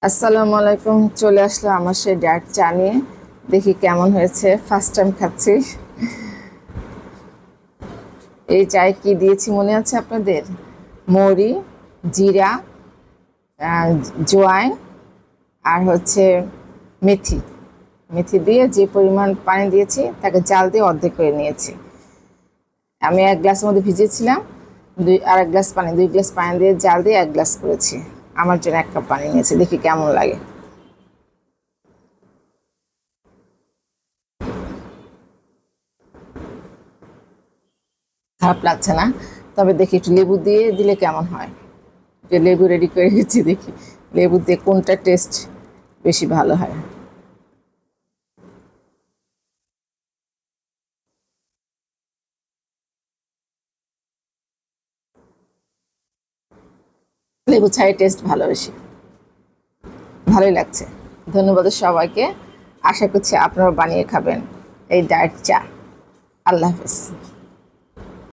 আসসালামু আলাইকুম। চলে আসলো আমার সেই ডার্ক চা নিয়ে। দেখি কেমন হয়েছে, ফার্স্ট টাইম খাচ্ছি। এই চায়ে কি দিয়েছি মনে আছে আপনাদের? মৌরি, জিরা, জোয়াইন আর হচ্ছে মেথি। মেথি দিয়ে যে পরিমাণ পানি দিয়েছি তাকে জাল দিয়ে অর্ধেক করে নিয়েছি। আমি 1 গ্লাসের মধ্যে ভিজিয়েছিলাম, আর 1 গ্লাস পানি, 2 গ্লাস পানি দিয়ে জাল দিয়ে 1 গ্লাস করেছি। আমার জন্য 1 কাপ পানি নিয়েছি, দেখি কেমন লাগে। খারাপ লাগছে না, তবে দেখি একটু লেবু দিয়ে দিলে কেমন হয়। যে লেবু রেডি করে গেছি, দেখি লেবু দিয়ে কোনটা টেস্ট বেশি ভালো হয়। লেবু ছাড়াই টেস্ট ভালো, বেশি ভালোই লাগছে। ধন্যবাদ সবাইকে। আশা করছি আপনারাও বানিয়ে খাবেন এই ডায়েট চা। আল্লাহ হাফেজ।